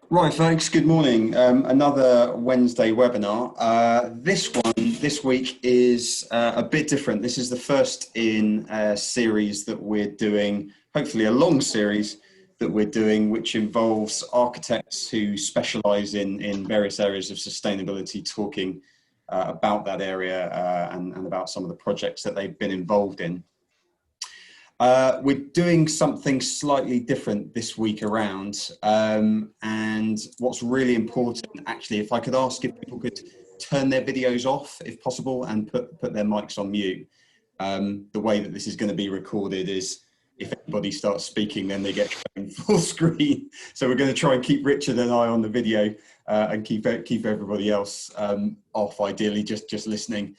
Right, folks, good morning. Another Wednesday webinar. This week is a bit different. This is the first in a series that we're doing, hopefully a long series that we're doing, which involves architects who specialize in various areas of sustainability, talking about that area and about some of the projects that they've been involved in. We're doing something slightly different this week around, and what's really important, actually, if I could ask if people could turn their videos off, if possible, and put their mics on mute. The way that this is going to be recorded is if anybody starts speaking, then they get shown full screen. So we're going to try and keep Richard and I on the video and keep everybody else off, ideally just listening.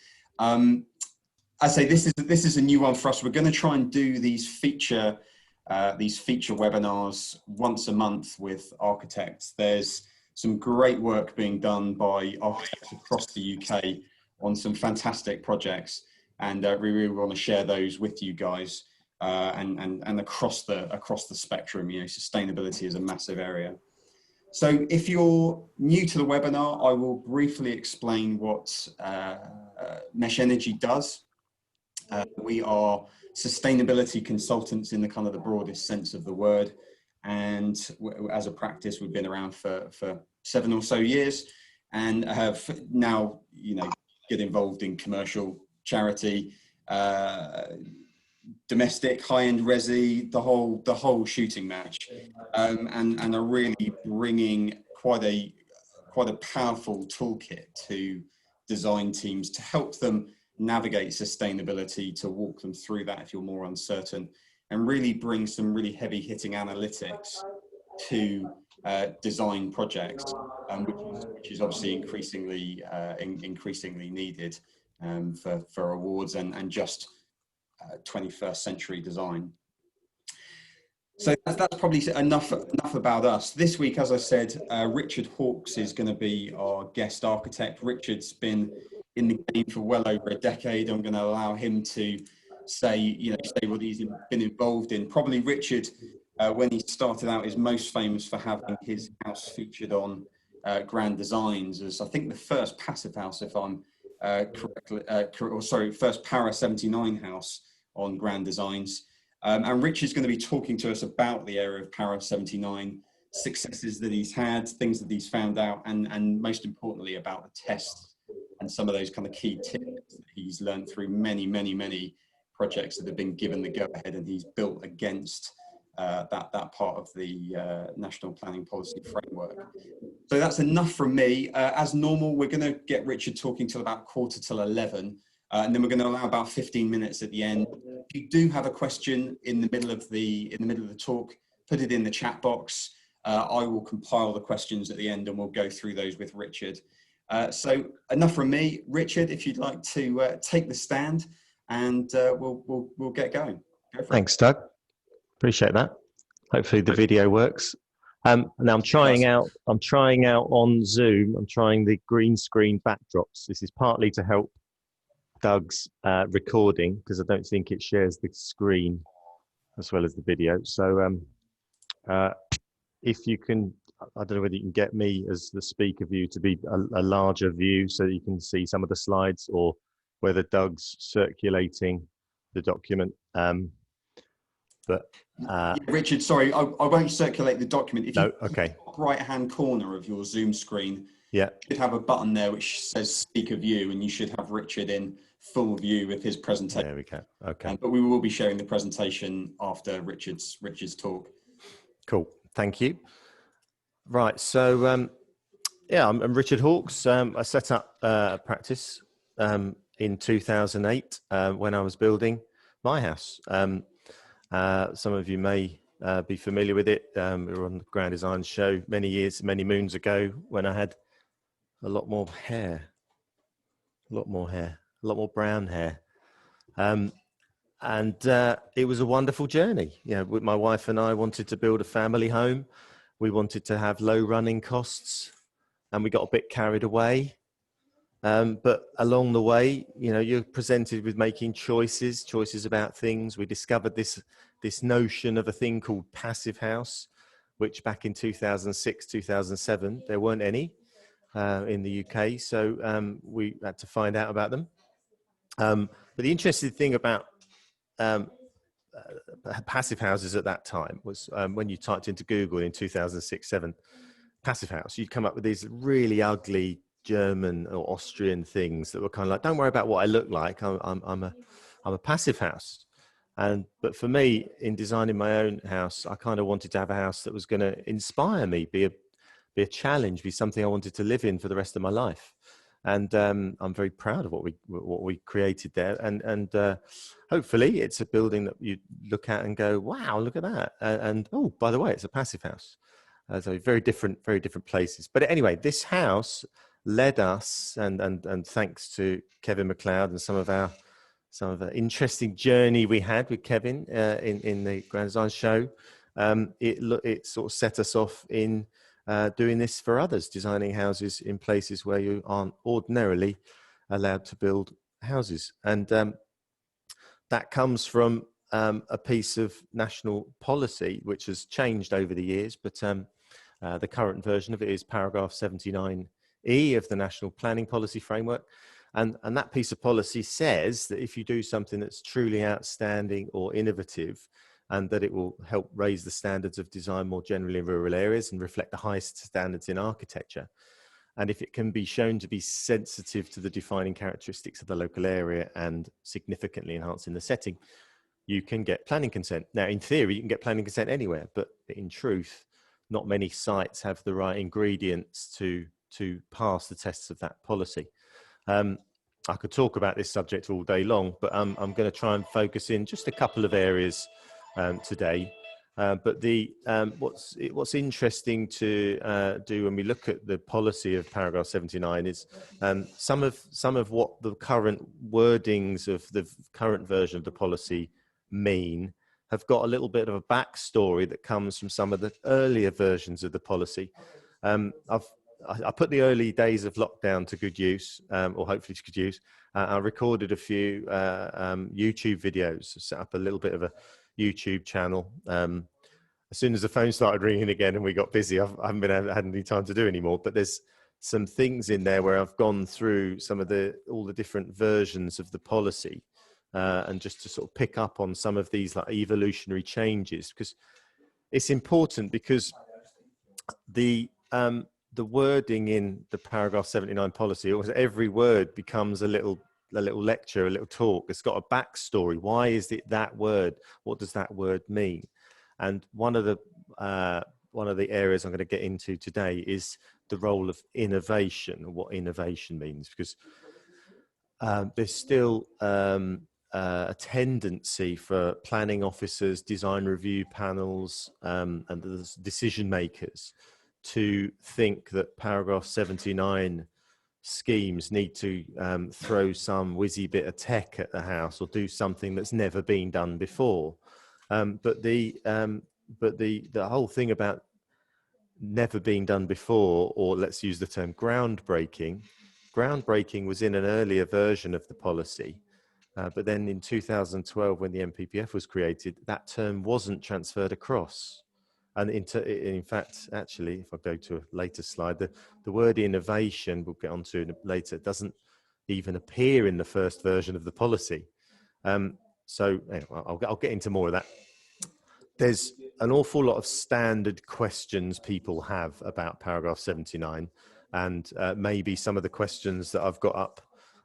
I say this is a new one for us. We're going to try and do these feature webinars once a month with architects. There's some great work being done by architects across the UK on some fantastic projects, and we really want to share those with you guys and across the spectrum. You know, sustainability is a massive area. So if you're new to the webinar, I will briefly explain what Mesh Energy does. We are sustainability consultants in the kind of the broadest sense of the word, and as a practice we've been around for 7 or so years and have now, you know, get involved in commercial, charity, domestic, high-end resi, the whole shooting match, and are really bringing quite a powerful toolkit to design teams to help them navigate sustainability, to walk them through that if you're more uncertain, and really bring some really heavy hitting analytics to design projects, which is obviously increasingly needed for awards and just 21st century design. So that's probably enough about us. This week, as I said, Richard Hawkes is going to be our guest architect. Richard's been in the game for well over a decade. I'm going to allow him to say what he's been involved in. Probably Richard, when he started out, is most famous for having his house featured on Grand Designs as, I think, the first passive house, if I'm first Para 79 house on Grand Designs. And Richard's going to be talking to us about the area of Para 79, successes that he's had, things that he's found out, and most importantly about the tests and some of those kind of key tips that he's learned through many projects that have been given the go-ahead, and he's built against that part of the National Planning Policy Framework. So that's enough from me. As normal, we're going to get Richard talking till about 11:15. And then we're going to allow about 15 minutes at the end. If you do have a question in the middle of the talk, put it in the chat box. I will compile the questions at the end, and we'll go through those with Richard. So enough from me. Richard, if you'd like to take the stand, and we'll get going. Go for Thanks, Doug. Appreciate that. Hopefully the video works. Now I'm trying out on Zoom. I'm trying the green screen backdrops. This is partly to help Doug's recording, because I don't think it shares the screen as well as the video. So if you can, I don't know whether you can get me as the speaker view to be a larger view so you can see some of the slides, or whether Doug's circulating the document. Richard, sorry, I won't circulate the document. If you okay. top right-hand corner of your Zoom screen, yeah, you should have a button there which says speaker view, and you should have Richard in full view with his presentation. There we go. Okay. But we will be sharing the presentation after Richard's talk. Cool. Thank you. Right. So yeah, I'm Richard Hawkes. I set up a practice in 2008 when I was building my house. Some of you may be familiar with it. We were on the Grand Design show many moons ago, when I had a lot more brown hair. And it was a wonderful journey. You know, my wife and I wanted to build a family home. We wanted to have low running costs, and we got a bit carried away. But along the way, you know, you're presented with making choices about things. We discovered this notion of a thing called passive house, which back in 2006, 2007, there weren't any in the UK. So we had to find out about them. But the interesting thing about passive houses at that time was when you typed into Google in 2006-7 passive house, you'd come up with these really ugly German or Austrian things that were kind of like, don't worry about what I look like. I'm a passive house. But for me, in designing my own house, I kind of wanted to have a house that was going to inspire me, be a challenge, be something I wanted to live in for the rest of my life. And I'm very proud of what we created there. And hopefully it's a building that you look at and go, wow, look at that. And oh, by the way, it's a passive house. So very different places. But anyway, this house led us, and thanks to Kevin MacLeod and some of the interesting journey we had with Kevin in the Grand Design Show, it sort of set us off in doing this for others, designing houses in places where you aren't ordinarily allowed to build houses. And that comes from a piece of national policy which has changed over the years, but the current version of it is paragraph 79E of the National Planning Policy Framework. And that piece of policy says that if you do something that's truly outstanding or innovative, and that it will help raise the standards of design more generally in rural areas and reflect the highest standards in architecture, and if it can be shown to be sensitive to the defining characteristics of the local area and significantly enhancing the setting, you can get planning consent. Now, in theory, you can get planning consent anywhere, but in truth, not many sites have the right ingredients to pass the tests of that policy. I could talk about this subject all day long, but I'm going to try and focus in just a couple of areas today. But what's interesting to do when we look at the policy of paragraph 79 is some of what the current wordings of the current version of the policy mean have got a little bit of a backstory that comes from some of the earlier versions of the policy. I put the early days of lockdown to good use, or hopefully to good use. I recorded a few YouTube videos, set up a little bit of a YouTube channel. As soon as the phone started ringing again and we got busy, I haven't had any time to do anymore. But there's some things in there where I've gone through some of all the different versions of the policy, and just to sort of pick up on some of these like evolutionary changes, because it's important, because the wording in the paragraph 79 policy, every word becomes a little lecture, a little talk. It's got a backstory. Why is it that word? What does that word mean? And one of the areas I'm going to get into today is the role of innovation, or what innovation means, because there's still a tendency for planning officers, design review panels, and the decision makers to think that paragraph 79 schemes need to throw some whizzy bit of tech at the house or do something that's never been done before. But the whole thing about never being done before, or let's use the term groundbreaking was in an earlier version of the policy. But then in 2012, when the NPPF was created, that term wasn't transferred across. And in fact, actually, if I go to a later slide, the word innovation, we'll get onto it later, doesn't even appear in the first version of the policy. So anyway, I'll get into more of that. There's an awful lot of standard questions people have about paragraph 79, and maybe some of the questions that I've got up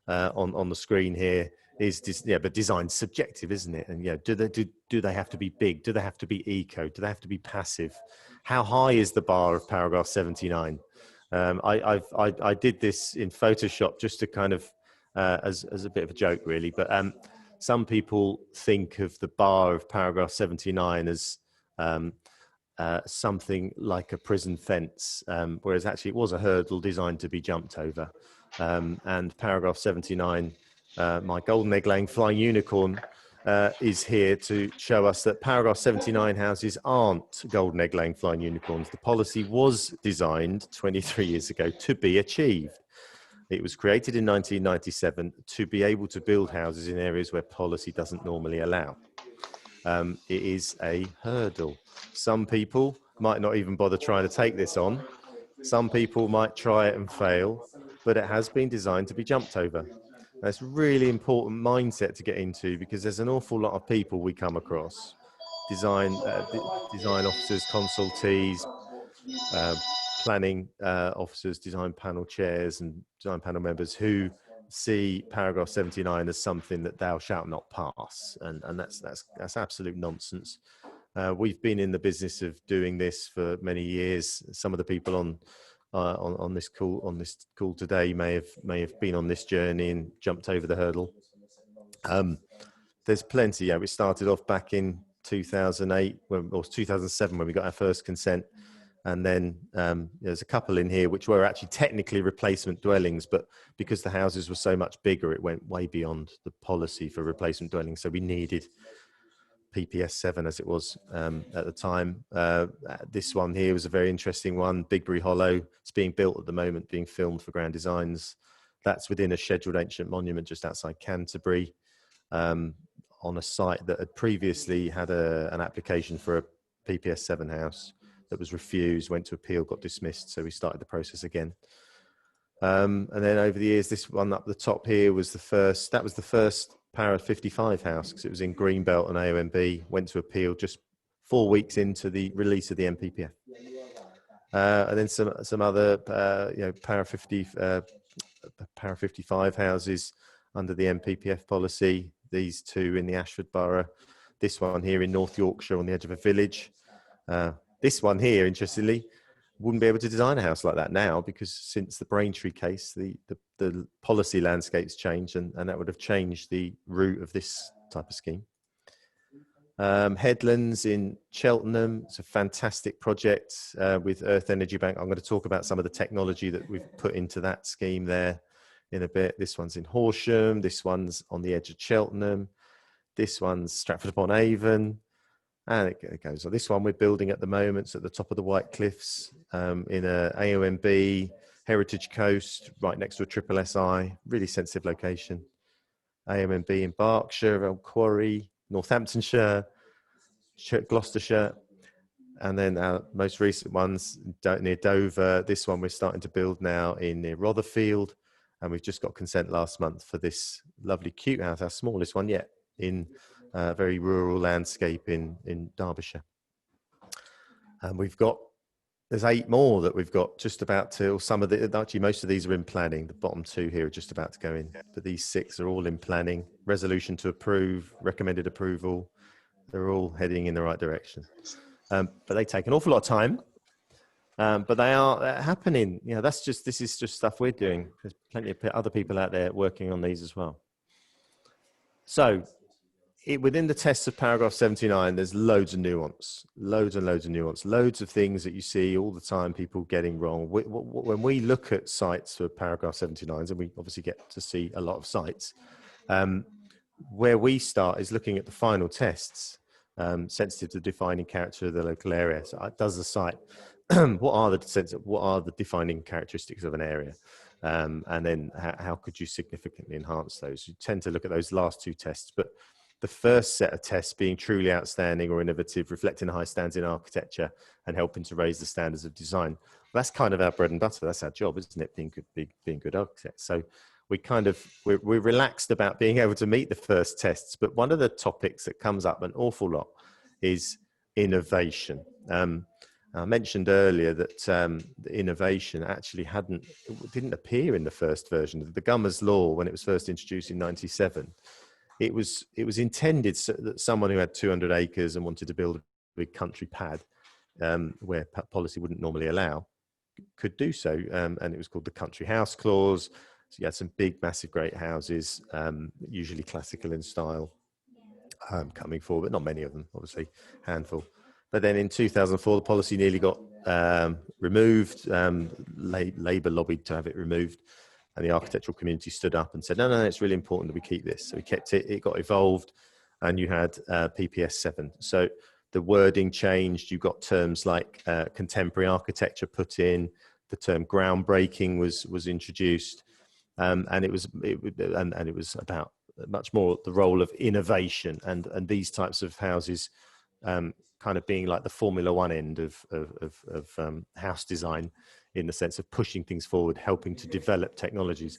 on the screen here but design's subjective, isn't it? And do they have to be big? Do they have to be eco? Do they have to be passive? How high is the bar of paragraph 79? I did this in Photoshop just to kind of as a bit of a joke, really. But some people think of the bar of paragraph 79 as something like a prison fence, whereas actually it was a hurdle designed to be jumped over. And paragraph 79, my golden egg laying flying unicorn, is here to show us that paragraph 79 houses aren't golden egg laying flying unicorns. The policy was designed 23 years ago to be achieved. It was created in 1997 to be able to build houses in areas where policy doesn't normally allow. It is a hurdle. Some people might not even bother trying to take this on. Some people might try it and fail, but it has been designed to be jumped over. That's a really important mindset to get into, because there's an awful lot of people we come across, design officers, consultees, planning officers, design panel chairs and design panel members, who see paragraph 79 as something that thou shalt not pass, and that's absolute nonsense. We've been in the business of doing this for many years. Some of the people on this call today may have been on this journey and jumped over the hurdle. There's plenty. Yeah, we started off back in 2008 or 2007 when we got our first consent, and then there's a couple in here which were actually technically replacement dwellings, but because the houses were so much bigger, it went way beyond the policy for replacement dwellings, so we needed PPS 7 as it was at the time. This one here was a very interesting one, Bigbury Hollow. It's being built at the moment, being filmed for Grand Designs. That's within a scheduled ancient monument just outside Canterbury, on a site that had previously had an application for a PPS 7 house that was refused, went to appeal, got dismissed, so we started the process again. And then over the years, this one up the top here was the first Para 55 house, because it was in Greenbelt and AONB, went to appeal just 4 weeks into the release of the MPPF. And then some other Para 55 houses under the MPPF policy. These two in the Ashford Borough. This one here in North Yorkshire on the edge of a village. This one here, interestingly, wouldn't be able to design a house like that now, because since the Braintree case, the policy landscape's changed, and that would have changed the route of this type of scheme. Headlands in Cheltenham, it's a fantastic project with Earth Energy Bank. I'm going to talk about some of the technology that we've put into that scheme there in a bit. This one's in Horsham, this one's on the edge of Cheltenham, this one's Stratford upon Avon, and it goes on. This one we're building at the moment, it's at the top of the White Cliffs, in a AONB, Heritage Coast, right next to a triple SI, really sensitive location. AONB in Berkshire, Old Quarry, Northamptonshire, Gloucestershire, and then our most recent ones near Dover. This one we're starting to build now near Rotherfield, and we've just got consent last month for this lovely cute house, our smallest one yet, in a very rural landscape in Derbyshire. And there's 8 more that we've got just about to, actually most of these are in planning. The bottom 2 here are just about to go in, but these 6 are all in planning. Resolution to approve, recommended approval. They're all heading in the right direction. But they take an awful lot of time, but they are happening. This is just stuff we're doing. There's plenty of other people out there working on these as well. So within the tests of paragraph 79, there's loads of nuance, loads and loads of nuance, loads of things that you see all the time, people getting wrong. When we look at sites for paragraph 79s, and we obviously get to see a lot of sites, where we start is looking at the final tests, sensitive to defining character of the local area. So does the site, what are the defining characteristics of an area? And then how could you significantly enhance those? You tend to look at those last 2 tests, but the first set of tests being truly outstanding or innovative, reflecting high standards in architecture and helping to raise the standards of design. That's kind of our bread and butter. That's our job, isn't it? Being good architects. So we're relaxed about being able to meet the first tests. But one of the topics that comes up an awful lot is innovation. I mentioned earlier that the innovation actually didn't appear in the first version of the Gummers Law when it was first introduced in '97. It was intended so that someone who had 200 acres and wanted to build a big country pad, where policy wouldn't normally allow, could do so. And it was called the Country House Clause. So you had some big, massive, great houses, usually classical in style, coming forward, but not many of them, obviously, handful. But then in 2004, the policy nearly got removed. Labour lobbied to have it removed. And the architectural community stood up and said, no, it's really important that we keep this. So we kept it, it got evolved, and you had PPS 7. So the wording changed. You got terms like contemporary architecture put in, the term groundbreaking was introduced. And it was about much more the role of innovation, and these types of houses kind of being like the Formula One end of house design, in the sense of pushing things forward, helping to develop technologies.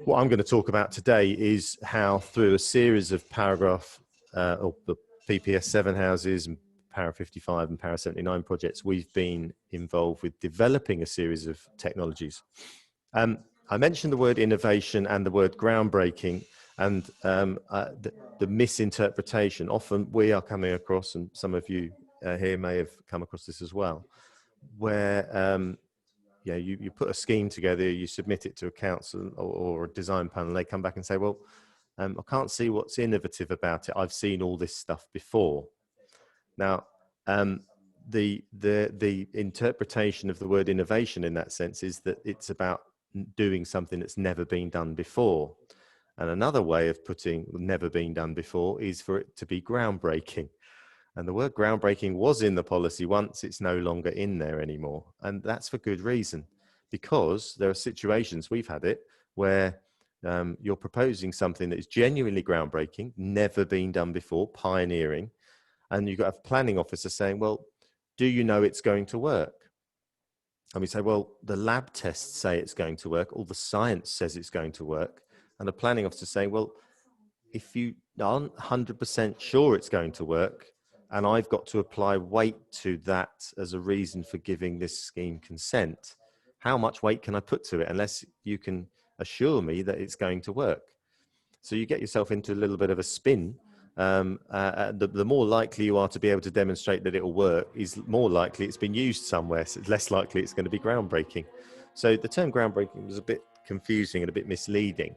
What I'm going to talk about today is how, through a series of paragraph or the PPS 7 houses and Para 55 and Para 79 projects, we've been involved with developing a series of technologies. I mentioned the word innovation and the word groundbreaking, and the misinterpretation. Often we are coming across, and some of you here may have come across this as well, where you put a scheme together, you submit it to a council or a design panel, and they come back and say, well, I can't see what's innovative about it. I've seen all this stuff before. Now, the interpretation of the word innovation in that sense is that it's about doing something that's never been done before. And another way of putting never been done before is for it to be groundbreaking. And the word groundbreaking was in the policy once, it's no longer in there anymore. And that's for good reason, because there are situations, we've had it, where you're proposing something that is genuinely groundbreaking, never been done before, pioneering, and you've got a planning officer saying, well, do you know it's going to work? And we say, well, the lab tests say it's going to work, all the science says it's going to work. And the planning officer saying, well, if you aren't 100% sure it's going to work, and I've got to apply weight to that as a reason for giving this scheme consent, how much weight can I put to it unless you can assure me that it's going to work? So you get yourself into a little bit of a spin. The more likely you are to be able to demonstrate that it will work is more likely it's been used somewhere, so it's less likely it's going to be groundbreaking. So the term groundbreaking was a bit confusing and a bit misleading.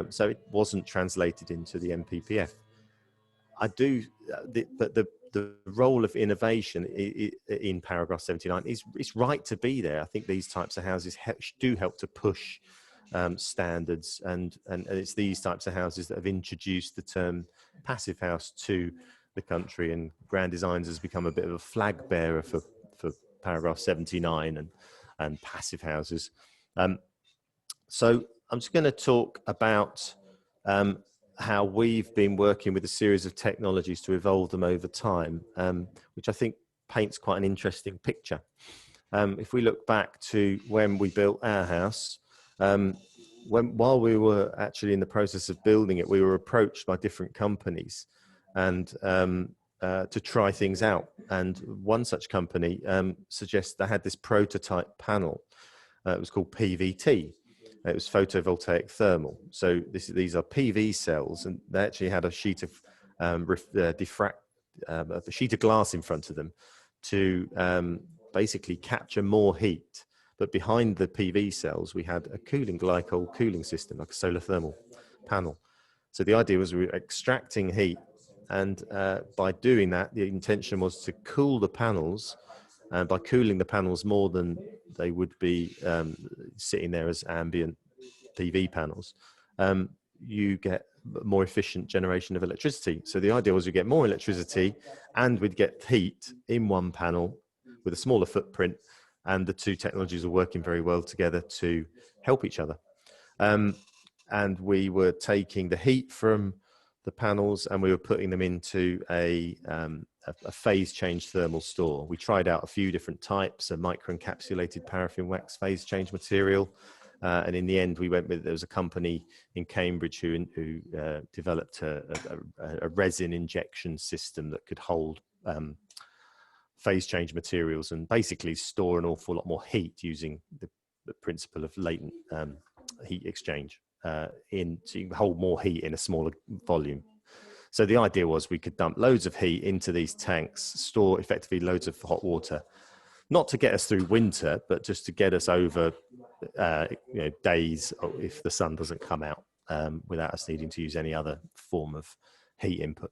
So it wasn't translated into the MPPF. But the role of innovation in paragraph 79 is right to be there. I think these types of houses do help to push standards, and it's these types of houses that have introduced the term passive house to the country, and Grand Designs has become a bit of a flag bearer for paragraph 79 and passive houses. So I'm just going to talk about how we've been working with a series of technologies to evolve them over time, which I think paints quite an interesting picture. If we look back to when we built our house, while we were actually in the process of building it, we were approached by different companies and to try things out. And one such company suggested they had this prototype panel. It was called PVT. It was photovoltaic thermal. So these are PV cells, and they actually had a sheet of a sheet of glass in front of them to basically capture more heat. But behind the PV cells, we had a glycol cooling system, like a solar thermal panel. So the idea was we were extracting heat, and by doing that, the intention was to cool the panels. And by cooling the panels more than they would be sitting there as ambient PV panels, you get more efficient generation of electricity. So the idea was we get more electricity and we'd get heat in one panel with a smaller footprint, and the two technologies are working very well together to help each other. And we were taking the heat from the panels and we were putting them into a phase change thermal store. We tried out a few different types, a microencapsulated paraffin wax phase change material. And in the end, we went with, there was a company in Cambridge who developed a resin injection system that could hold phase change materials and basically store an awful lot more heat using the principle of latent heat exchange so you can hold more heat in a smaller volume. So the idea was we could dump loads of heat into these tanks, store effectively loads of hot water, not to get us through winter, but just to get us over days if the sun doesn't come out without us needing to use any other form of heat input.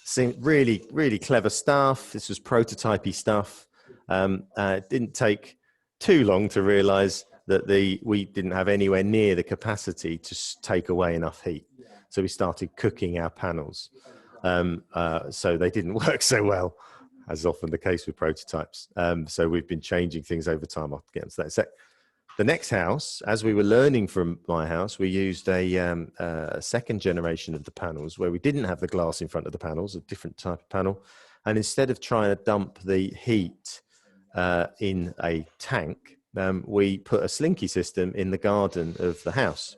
So really, really clever stuff. This was prototypey stuff. It didn't take too long to realize that we didn't have anywhere near the capacity to take away enough heat. So we started cooking our panels. So they didn't work so well, as is often the case with prototypes. So we've been changing things over time. I'll get into that in a sec. The next house, as we were learning from my house, we used a second generation of the panels where we didn't have the glass in front of the panels, a different type of panel. And instead of trying to dump the heat in a tank, we put a slinky system in the garden of the house.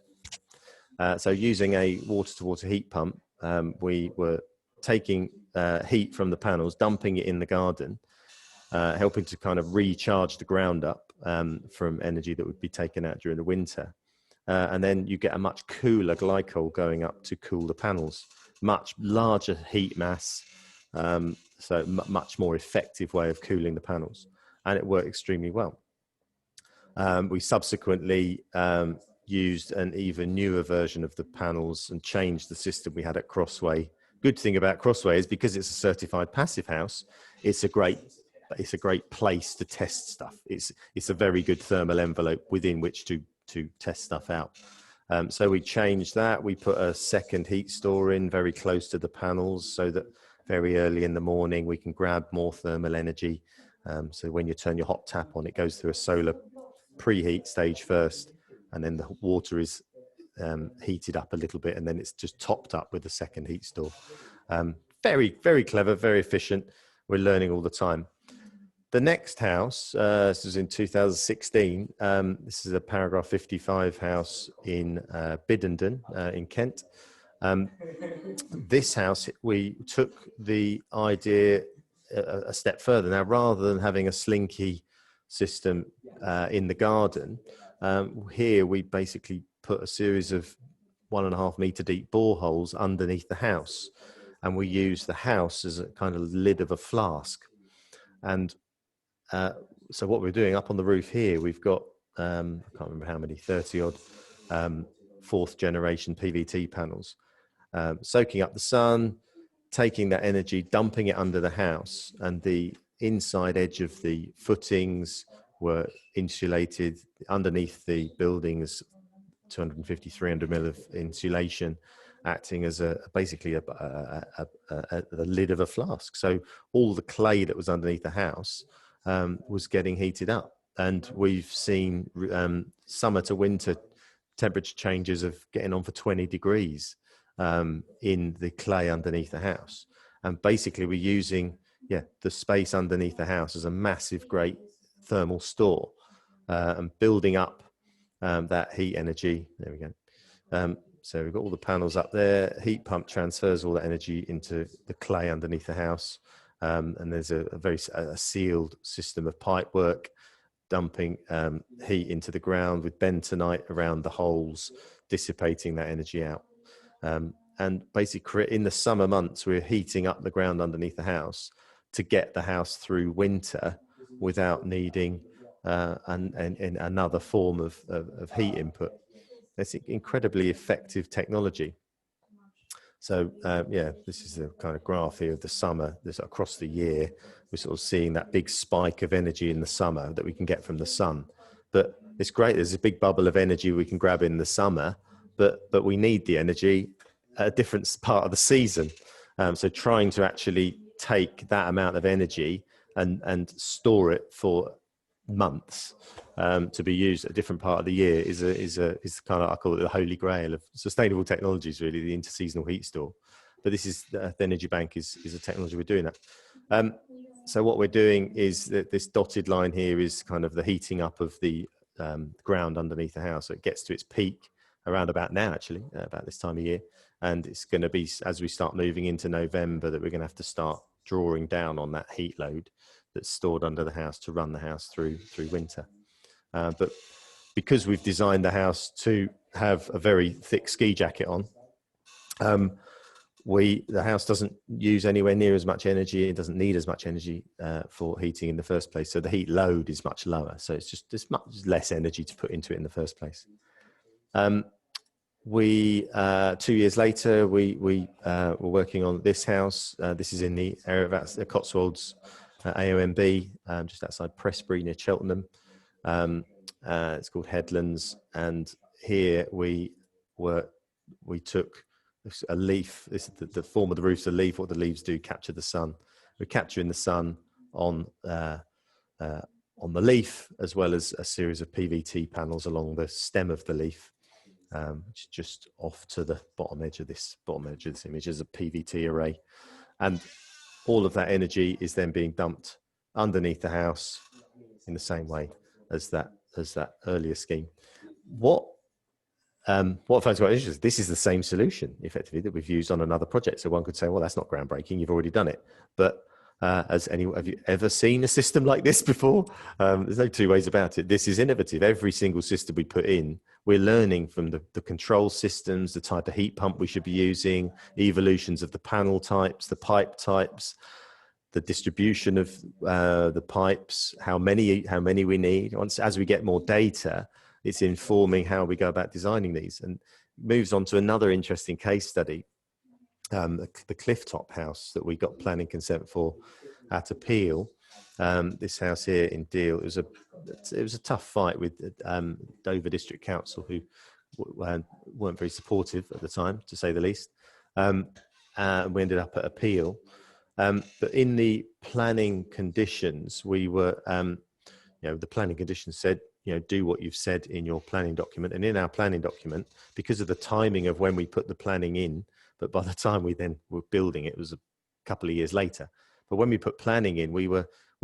So using a water-to-water heat pump, we were taking heat from the panels, dumping it in the garden, helping to kind of recharge the ground up from energy that would be taken out during the winter. And then you get a much cooler glycol going up to cool the panels, much larger heat mass, so much more effective way of cooling the panels. And it worked extremely well. We subsequently used an even newer version of the panels and changed the system we had at Crossway. Good thing about Crossway is because it's a certified passive house, it's a great place to test stuff. It's a very good thermal envelope within which to test stuff out. So we changed that. We put a second heat store in very close to the panels so that very early in the morning we can grab more thermal energy. So when you turn your hot tap on, it goes through a solar preheat stage first, and then the water is heated up a little bit, and then it's just topped up with the second heat store. Very, very clever, very efficient. We're learning all the time. The next house, this was in 2016. This is a paragraph 55 house in Biddenden in Kent. This house, we took the idea a step further. Now, rather than having a slinky system in the garden, here we basically put a series of 1.5 meter deep boreholes underneath the house. And we use the house as a kind of lid of a flask. And so what we're doing up on the roof here, we've got, I can't remember how many, 30 odd fourth generation PVT panels, soaking up the sun, taking that energy, dumping it under the house, and the inside edge of the footings were insulated. Underneath the buildings, 250, 300 mil of insulation, acting as basically a lid of a flask. So all the clay that was underneath the house was getting heated up, and we've seen summer to winter temperature changes of getting on for 20 degrees in the clay underneath the house. And basically we're using the space underneath the house as a massive great thermal store, and building up that heat energy. There we go. So we've got all the panels up there. Heat pump transfers all that energy into the clay underneath the house. And there's a very sealed system of pipe work, dumping heat into the ground with bentonite around the holes, dissipating that energy out. And basically in the summer months, we're heating up the ground underneath the house to get the house through winter without needing another form of heat input. It's incredibly effective technology. So this is the kind of graph here of the summer. This across the year, we're sort of seeing that big spike of energy in the summer that we can get from the sun. But it's great. There's a big bubble of energy we can grab in the summer, but we need the energy at a different part of the season. So trying to actually take that amount of energy and store it for months to be used at a different part of the year is kind of, I call it the holy grail of sustainable technologies, really, the interseasonal heat store. But this is the energy bank is a technology we're doing that. So what we're doing is that this dotted line here is kind of the heating up of the ground underneath the house. So it gets to its peak around about now, actually, about this time of year. And it's going to be, as we start moving into November, that we're going to have to start drawing down on that heat load that's stored under the house to run the house through winter. But because we've designed the house to have a very thick ski jacket on, the house doesn't use anywhere near as much energy. It doesn't need as much energy for heating in the first place. So the heat load is much lower. So there's much less energy to put into it in the first place. 2 years later, we were working on this house. This is in the area of the Cotswolds, AOMB, just outside Prestbury near Cheltenham. It's called Headlands, and here we took a leaf. This is the form of the roof's a leaf. What the leaves do, capture the sun. We're capturing the sun on on the leaf, as well as a series of PVT panels along the stem of the leaf, which is just off to the bottom edge of this image is a PVT array. And all of that energy is then being dumped underneath the house in the same way as that earlier scheme. What I find quite interesting, this is the same solution effectively that we've used on another project. So one could say, well, that's not groundbreaking, you've already done it. But have you ever seen a system like this before? There's no two ways about it. This is innovative. Every single system we put in, we're learning from the control systems, the type of heat pump we should be using, evolutions of the panel types, the pipe types, the distribution of the pipes, how many we need. As we get more data, it's informing how we go about designing these, and moves on to another interesting case study, the clifftop house that we got planning consent for at Appeal. This house here in Deal, it was a tough fight with Dover District Council, who weren't very supportive at the time, to say the least. We ended up at Appeal. But in the planning conditions, we were, the planning conditions said, do what you've said in your planning document. And in our planning document, because of the timing of when we put the planning in, but by the time we then were building, it was a couple of years later. But when we put planning in, we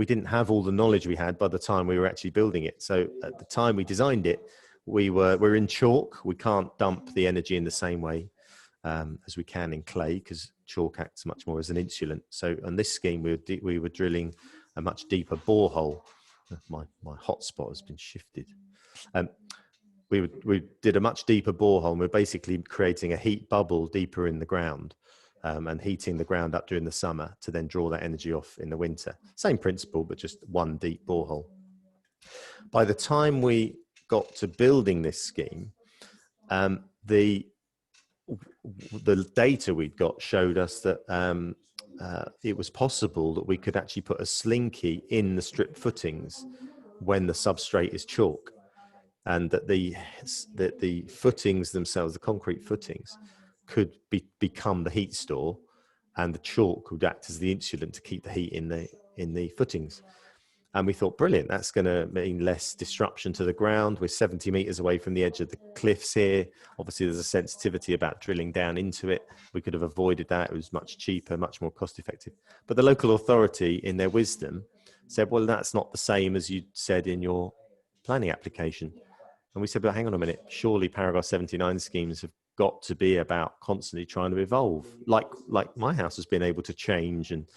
didn't have all the knowledge we had by the time we were actually building it. So at the time we designed it, we're in chalk. We can't dump the energy in the same way as we can in clay, because chalk acts much more as an insulant. So on this scheme, we were drilling a much deeper borehole. My hotspot has been shifted. We did a much deeper borehole, and we're basically creating a heat bubble deeper in the ground, and heating the ground up during the summer to then draw that energy off in the winter. Same principle, but just one deep borehole. By the time we got to building this scheme, the data we'd got showed us that it was possible that we could actually put a slinky in the strip footings when the substrate is chalk, and that the footings themselves, the concrete footings, could become the heat store, and the chalk would act as the insulant to keep the heat in the footings. And we thought, brilliant, that's going to mean less disruption to the ground. We're 70 meters away from the edge of the cliffs here. Obviously, there's a sensitivity about drilling down into it. We could have avoided that. It was much cheaper, much more cost effective. But the local authority, in their wisdom, said, well, that's not the same as you said in your planning application. And we said, but hang on a minute, surely paragraph 79 schemes have got to be about constantly trying to evolve. Like my house has been able to change and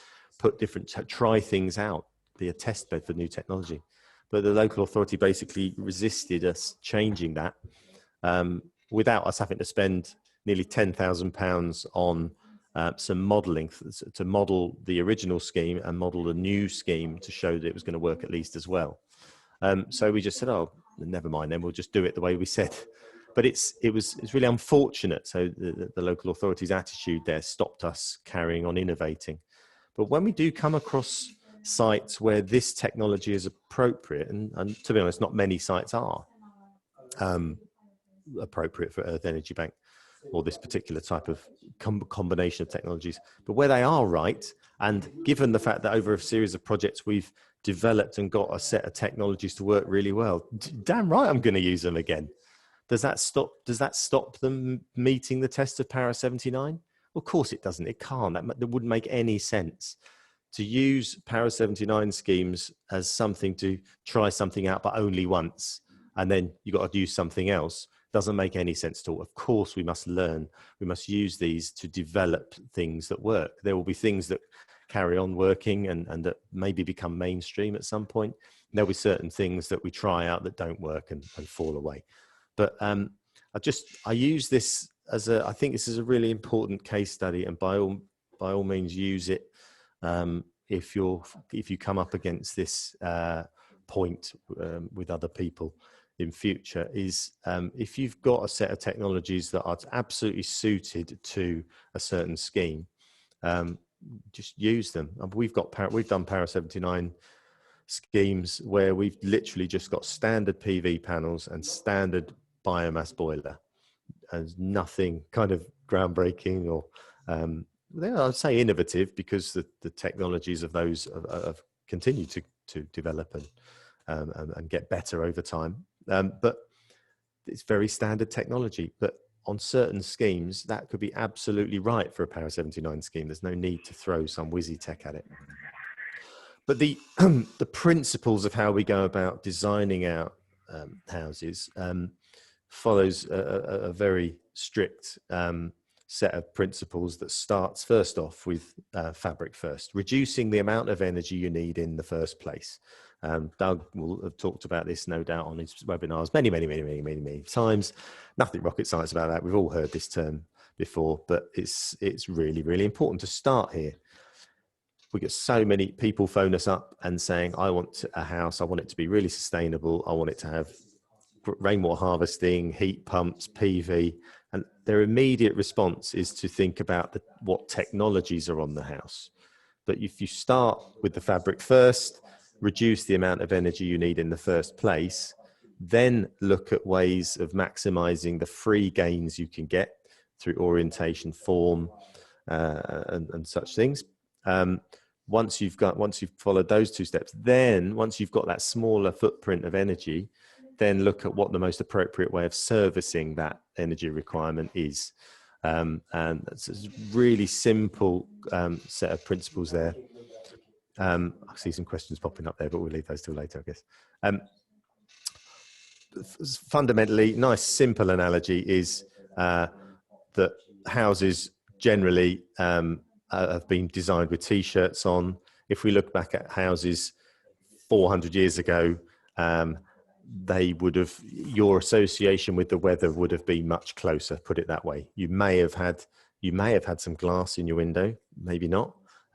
try things out, be a test bed for new technology. But the local authority basically resisted us changing that without us having to spend nearly £10,000 on some modelling to model the original scheme and model the new scheme to show that it was going to work at least as well. So we just said, oh, never mind, then we'll just do it the way we said. But it's really unfortunate. So the local authority's attitude there stopped us carrying on innovating. But when we do come across sites where this technology is appropriate, and to be honest, not many sites are appropriate for Earth Energy Bank or this particular type of combination of technologies, but where they are right, and given the fact that over a series of projects we've developed and got a set of technologies to work really well, damn right I'm going to use them again. Does that stop them meeting the test of Para 79? Well, of course it doesn't. It can't. That wouldn't make any sense. To use Para 79 schemes as something to try something out, but only once, and then you've got to use something else, doesn't make any sense at all. Of course, we must learn. We must use these to develop things that work. There will be things that carry on working and that maybe become mainstream at some point. There'll be certain things that we try out that don't work and fall away. But I use this I think this is a really important case study, and by all means use it if you come up against this point with other people in future. Is if you've got a set of technologies that are absolutely suited to a certain scheme, just use them. We've done Para 79 schemes where we've literally just got standard PV panels and standard biomass boiler, and nothing kind of groundbreaking or I'd say innovative, because the technologies of those have continued to develop and get better over time. But it's very standard technology. But on certain schemes, that could be absolutely right for a Power 79 scheme. There's no need to throw some whizzy tech at it. But the the principles of how we go about designing our houses follows a very strict set of principles that starts first off with fabric first, reducing the amount of energy you need in the first place. Doug will have talked about this, no doubt, on his webinars many times. Nothing rocket science about that. We've all heard this term before, but it's really, really important to start here. We get so many people phone us up and saying, I want a house, I want it to be really sustainable, I want it to have rainwater harvesting, heat pumps, PV, and their immediate response is to think about what technologies are on the house. But if you start with the fabric first, reduce the amount of energy you need in the first place, then look at ways of maximizing the free gains you can get through orientation, form, and such things. Once you've followed those two steps, then once you've got that smaller footprint of energy, then look at what the most appropriate way of servicing that energy requirement is. And it's a really simple set of principles there. I see some questions popping up there, but we'll leave those till later, I guess. Fundamentally, nice simple analogy is that houses generally have been designed with T-shirts on. If we look back at houses 400 years ago, they would have, your association with the weather would have been much closer, put it that way. You may have had some glass in your window, maybe not.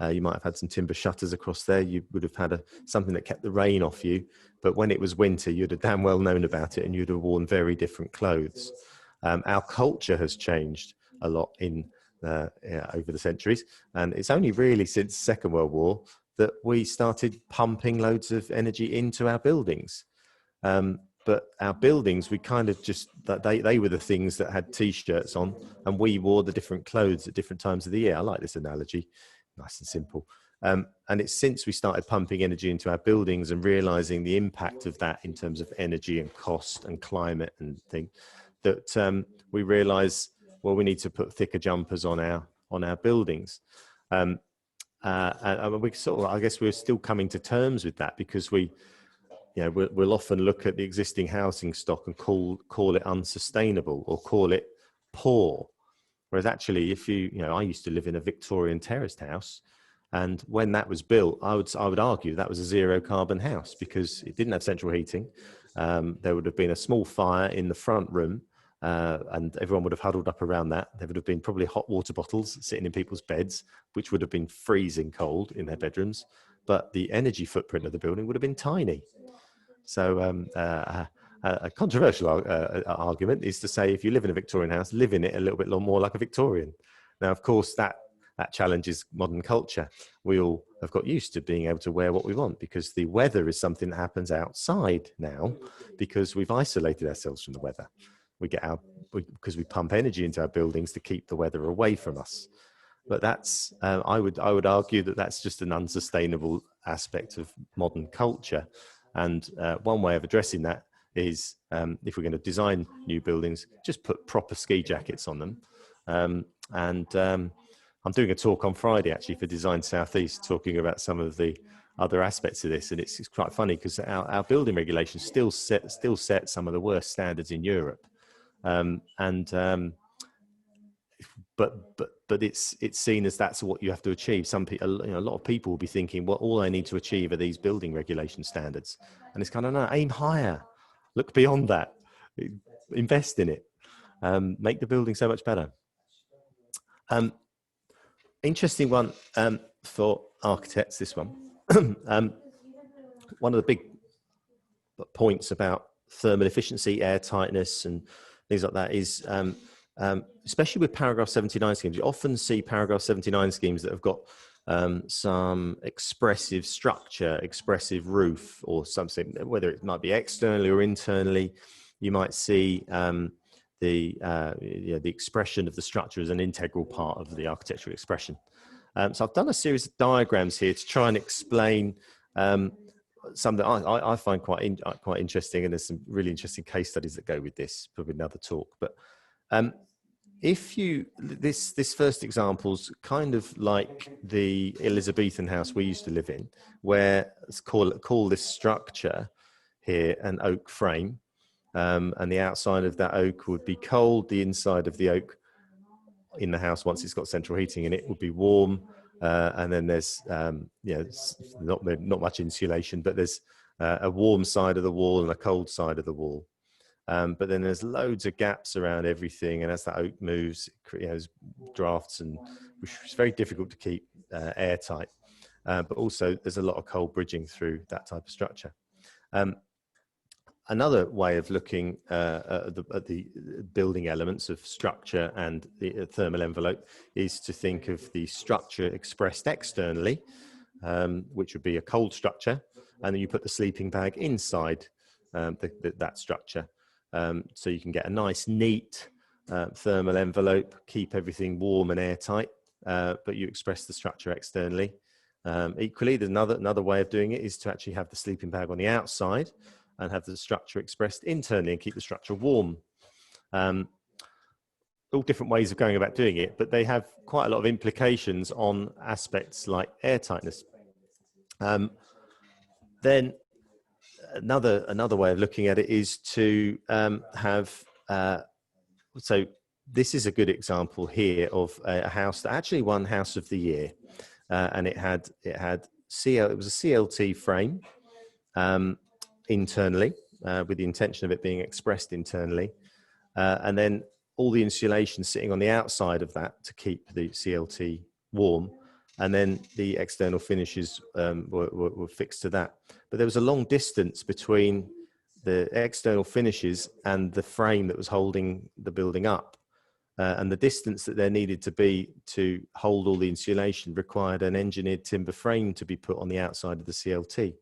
You might have had some timber shutters across there. You would have had something that kept the rain off you. But when it was winter, you'd have damn well known about it, and you'd have worn very different clothes. Our culture has changed a lot over the centuries, and it's only really since the Second World War that we started pumping loads of energy into our buildings. But our buildings, we kind of just, they were the things that had T-shirts on, and we wore the different clothes at different times of the year. I like this analogy, nice and simple. And it's since we started pumping energy into our buildings and realizing the impact of that in terms of energy and cost and climate and things, that we realize, well, we need to put thicker jumpers on our buildings. And we sort of, I guess we're still coming to terms with that, because we'll often look at the existing housing stock and call it unsustainable or call it poor. Whereas actually, I used to live in a Victorian terraced house, and when that was built, I would argue that was a zero carbon house, because it didn't have central heating. There would have been a small fire in the front room, and everyone would have huddled up around that. There would have been probably hot water bottles sitting in people's beds, which would have been freezing cold in their bedrooms. But the energy footprint of the building would have been tiny. So a controversial argument is to say, if you live in a Victorian house, live in it a little bit more like a Victorian. Now, of course, that challenges modern culture. We all have got used to being able to wear what we want, because the weather is something that happens outside now, because we've isolated ourselves from the weather. Because we pump energy into our buildings to keep the weather away from us. But that's, I would argue that that's just an unsustainable aspect of modern culture. And one way of addressing that is, if we're going to design new buildings, just put proper ski jackets on them. I'm doing a talk on Friday, actually, for Design Southeast, talking about some of the other aspects of this. And it's quite funny, because our building regulations still set some of the worst standards in Europe. But it's seen as that's what you have to achieve. Some people, a lot of people will be thinking, well, all I need to achieve are these building regulation standards, and it's kind of, no, aim higher, look beyond that, invest in it, make the building so much better. Interesting one for architects, this one. One of the big points about thermal efficiency, air tightness, and things like that is, especially with paragraph 79 schemes, you often see paragraph 79 schemes that have got some expressive structure, expressive roof, or something, whether it might be externally or internally. You might see the expression of the structure as an integral part of the architectural expression. So I've done a series of diagrams here to try and explain something I find quite interesting, and there's some really interesting case studies that go with this, probably another talk. But if you, this first example's kind of like the Elizabethan house we used to live in, where let's call this structure here an oak frame, and the outside of that oak would be cold, the inside of the oak in the house, once it's got central heating in it, would be warm, and then there's not much insulation, but there's a warm side of the wall and a cold side of the wall. But then there's loads of gaps around everything, and as that oak moves, it creates drafts, and which is very difficult to keep airtight. But also there's a lot of cold bridging through that type of structure. Another way of looking at the building elements of structure and the thermal envelope is to think of the structure expressed externally, which would be a cold structure, and then you put the sleeping bag inside that structure. So you can get a nice, neat thermal envelope, keep everything warm and airtight, but you express the structure externally. Equally, there's another way of doing it is to actually have the sleeping bag on the outside and have the structure expressed internally and keep the structure warm. All different ways of going about doing it, but they have quite a lot of implications on aspects like airtightness. Then another way of looking at it is to so this is a good example here of a house that actually won House of the Year, and it was a CLT frame internally, with the intention of it being expressed internally, and then all the insulation sitting on the outside of that to keep the CLT warm, and then the external finishes were fixed to that. But there was a long distance between the external finishes and the frame that was holding the building up. And the distance that there needed to be to hold all the insulation required an engineered timber frame to be put on the outside of the CLT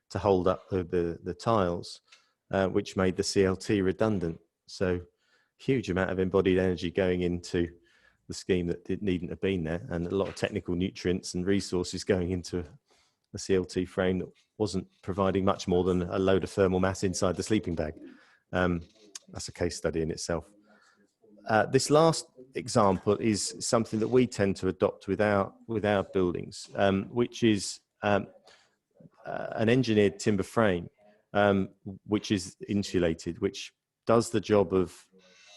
to hold up the tiles, which made the CLT redundant. So huge amount of embodied energy going into the scheme that needn't have been there, and a lot of technical nutrients and resources going into a CLT frame that wasn't providing much more than a load of thermal mass inside the sleeping bag. That's a case study in itself. This last example is something that we tend to adopt with our buildings, which is an engineered timber frame, which is insulated, which does the job of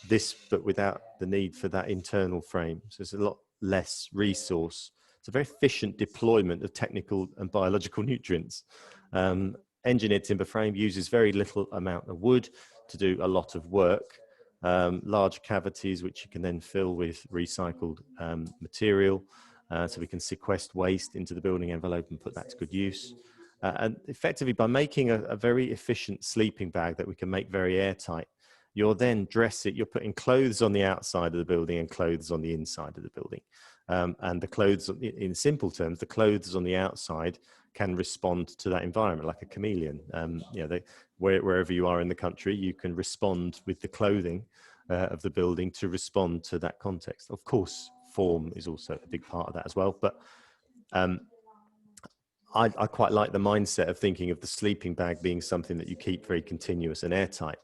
this, but without the need for that internal frame. So it's a lot less resource. It's a very efficient deployment of technical and biological nutrients. Engineered timber frame uses very little amount of wood to do a lot of work. Large cavities, which you can then fill with recycled material, so we can sequester waste into the building envelope and put that to good use. And effectively, by making a very efficient sleeping bag that we can make very airtight, you're then you're putting clothes on the outside of the building and clothes on the inside of the building. And the clothes, in simple terms, the clothes on the outside can respond to that environment like a chameleon. Wherever you are in the country, you can respond with the clothing of the building to respond to that context. Of course, form is also a big part of that as well. But I quite like the mindset of thinking of the sleeping bag being something that you keep very continuous and airtight.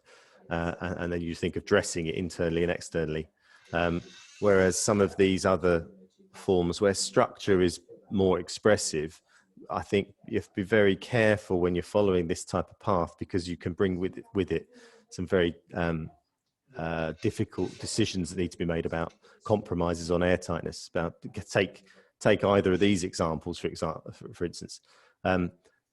And then you think of dressing it internally and externally. Whereas some of these other forms where structure is more expressive, I think you have to be very careful when you're following this type of path, because you can bring with it some very difficult decisions that need to be made about compromises on airtightness. Take either of these examples, for instance.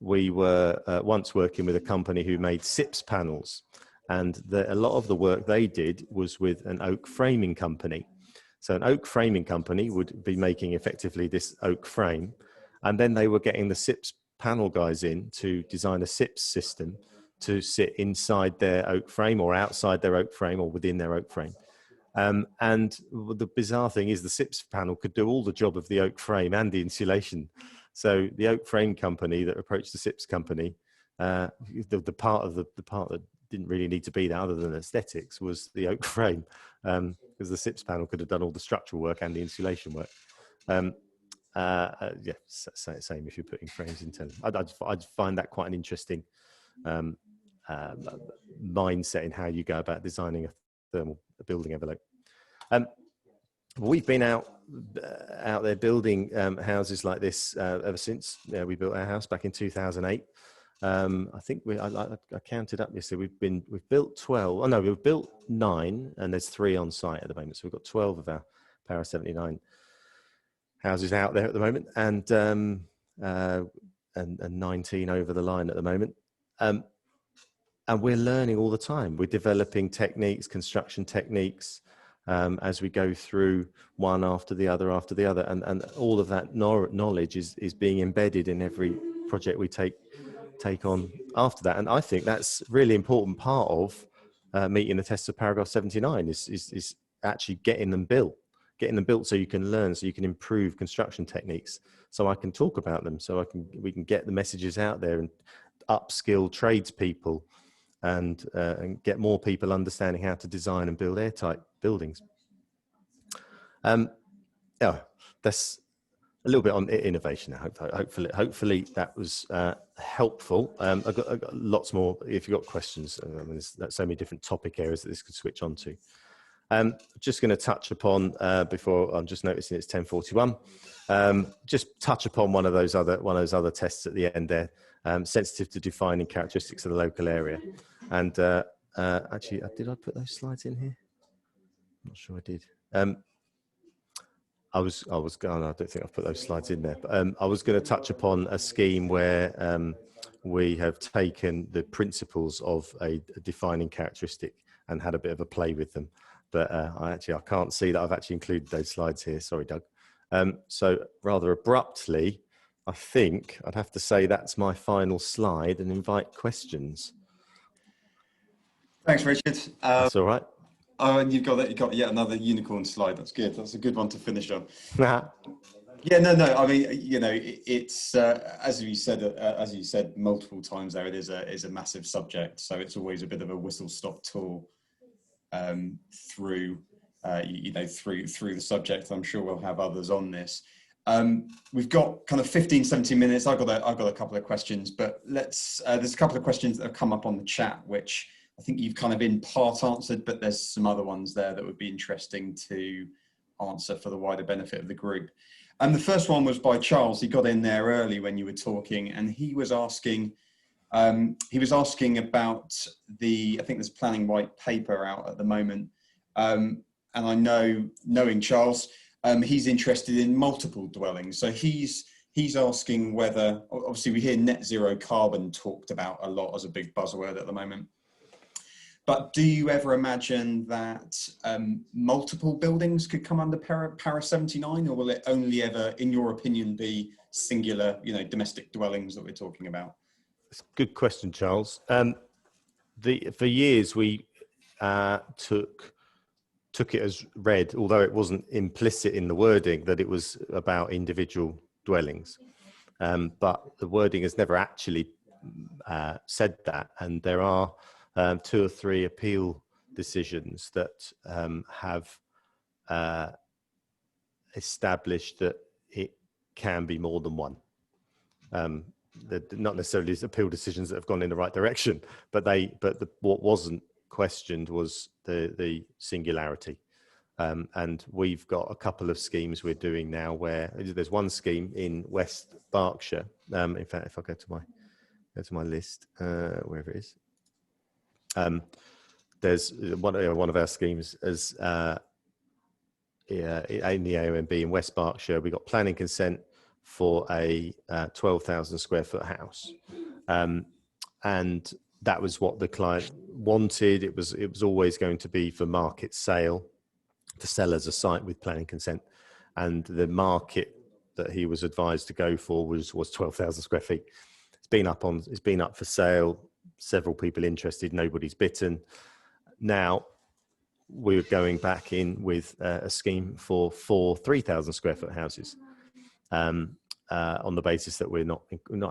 We were once working with a company who made SIPS panels, and a lot of the work they did was with an oak framing company. So an oak framing company would be making effectively this oak frame, and then they were getting the SIPS panel guys in to design a SIPS system to sit inside their oak frame or outside their oak frame or within their oak frame. And the bizarre thing is the SIPS panel could do all the job of the oak frame and the insulation. So the oak frame company that approached the SIPS company, the part that didn't really need to be there other than aesthetics was the oak frame, because the SIPS panel could have done all the structural work and the insulation work. yeah, same if you're putting frames into them. I'd find that quite an interesting uh, mindset in how you go about designing a building envelope. We've been out there building houses like this ever since we built our house back in 2008. I think I counted up yesterday. We've built 12. Oh no, we've built 9, and there's 3 on site at the moment. So we've got 12 of our Power 79 houses out there at the moment, and 19 over the line at the moment. And we're learning all the time. We're developing techniques, construction techniques, as we go through one after the other, and all of that knowledge is being embedded in every project we take on after that. And I think that's really important part of meeting the test of paragraph 79 is actually getting them built so you can learn, so you can improve construction techniques, so I can talk about them, so we can get the messages out there and upskill tradespeople and get more people understanding how to design and build airtight buildings. Yeah, that's a little bit on innovation. Hopefully that was helpful. I've got lots more. If you've got questions, there's so many different topic areas that this could switch on to. Just going to touch upon before I'm just noticing it's 10:41. Just touch upon one of those other tests at the end there. Sensitive to defining characteristics of the local area. And actually, did I put those slides in here? I'm not sure I did. I don't think I've put those slides in there, but I was going to touch upon a scheme where we have taken the principles of a defining characteristic and had a bit of a play with them. But I can't see that I've actually included those slides here. Sorry, Doug. So rather abruptly, I think I'd have to say that's my final slide and invite questions. Thanks, Richard. That's all right. Oh, and you've got yet another unicorn slide. That's good. That's a good one to finish on. Yeah, no. I mean, it's as you said multiple times there. It is a massive subject, so it's always a bit of a whistle-stop tour through the subject. I'm sure we'll have others on this. We've got kind of 15-17 minutes. I've got a couple of questions, but there's a couple of questions that have come up on the chat, which I think you've kind of in part answered, but there's some other ones there that would be interesting to answer for the wider benefit of the group. And the first one was by Charles. He got in there early when you were talking, and he was asking about I think there's a planning white paper out at the moment. And I knowing Charles, he's interested in multiple dwellings. So he's asking whether, obviously we hear net zero carbon talked about a lot as a big buzzword at the moment. But do you ever imagine that multiple buildings could come under Para 79, or will it only ever, in your opinion, be singular, domestic dwellings that we're talking about? It's a good question, Charles. For years we took it as read, although it wasn't implicit in the wording that it was about individual dwellings. But the wording has never actually said that, and there are 2 or 3 appeal decisions that have established that it can be more than one. They're not necessarily appeal decisions that have gone in the right direction, but what wasn't questioned was the singularity. And we've got a couple of schemes we're doing now where there's one scheme in West Berkshire. In fact, if I go to my list, wherever it is, there's one of our schemes as in the AONB in West Berkshire. We got planning consent for a 12,000 square foot house, and that was what the client wanted. It was always going to be for market sale, to sell as a site with planning consent, and the market that he was advised to go for was 12,000 square feet. It's been up for sale. Several people interested. Nobody's bitten. Now we're going back in with a scheme for 4 3,000 square foot houses, on the basis that we're not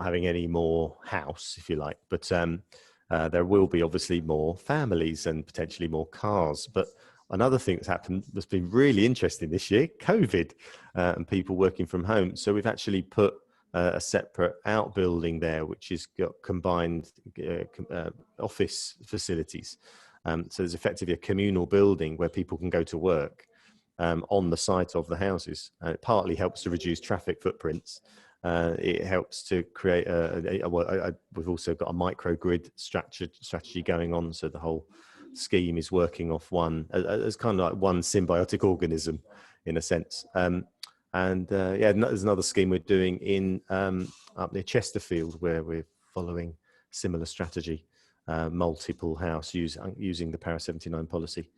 having any more house, if you like, but there will be obviously more families and potentially more cars. But another thing that's happened that's been really interesting this year, COVID, and people working from home. So we've actually put a separate outbuilding there, which has got combined office facilities. So there's effectively a communal building where people can go to work on the site of the houses. It partly helps to reduce traffic footprints. It helps to create we've also got a microgrid strategy going on. So the whole scheme is working off one, as kind of like one symbiotic organism in a sense. There's another scheme we're doing in up near Chesterfield where we're following similar strategy, multiple house using the Para 79 policy.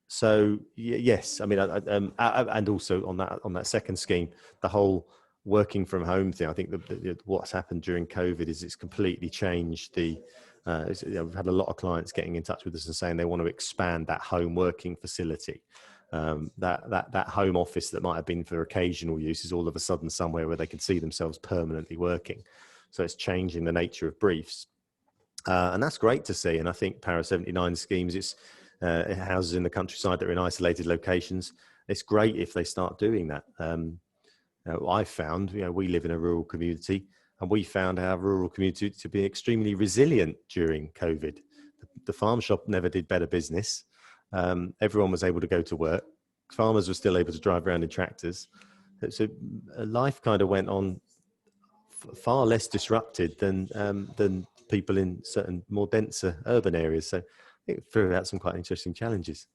So yes, I mean, and also on that second scheme, the whole working from home thing. I think what's happened during COVID is it's completely changed we've had a lot of clients getting in touch with us and saying they want to expand that home working facility. That home office that might have been for occasional use is all of a sudden somewhere where they can see themselves permanently working. So it's changing the nature of briefs. And that's great to see. And I think Para 79 schemes, it's houses in the countryside that are in isolated locations. It's great if they start doing that. I've found, we live in a rural community, and we found our rural community to be extremely resilient during COVID. The farm shop never did better business. Everyone was able to go to work. Farmers were still able to drive around in tractors. So life kind of went on far less disrupted than people in certain more denser urban areas. So it threw out some quite interesting challenges.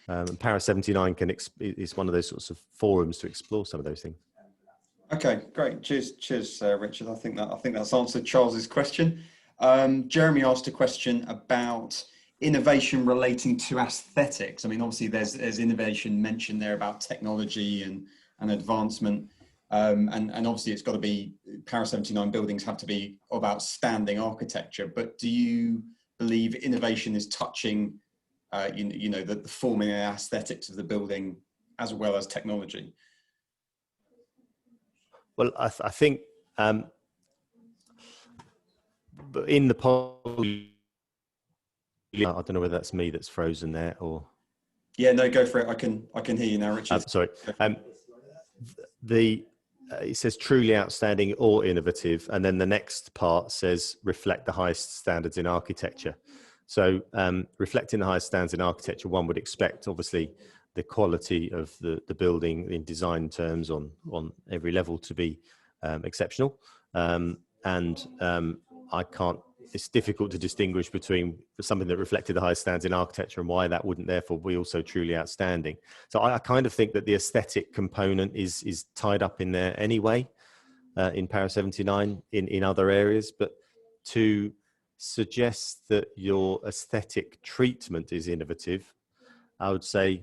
And Para 79 is one of those sorts of forums to explore some of those things. Okay, great. Cheers, Richard. I think that's answered Charles's question. Jeremy asked a question about innovation relating to aesthetics. I mean, obviously there's innovation mentioned there about technology and advancement. And obviously it's got to be, Para 79 buildings have to be of outstanding architecture, but do you believe innovation is touching, the forming and aesthetics of the building as well as technology? Well, I think in the I don't know whether that's me that's frozen there or. Yeah, no, go for it. I can hear you now, Richard. Sorry. It says truly outstanding or innovative, and then the next part says reflect the highest standards in architecture. So reflecting the highest standards in architecture, one would expect obviously the quality of the building in design terms on every level to be exceptional. It's difficult to distinguish between something that reflected the highest standards in architecture and why that wouldn't therefore be also truly outstanding. So I kind of think that the aesthetic component is tied up in there anyway, in Para 79 in other areas, but to suggest that your aesthetic treatment is innovative, I would say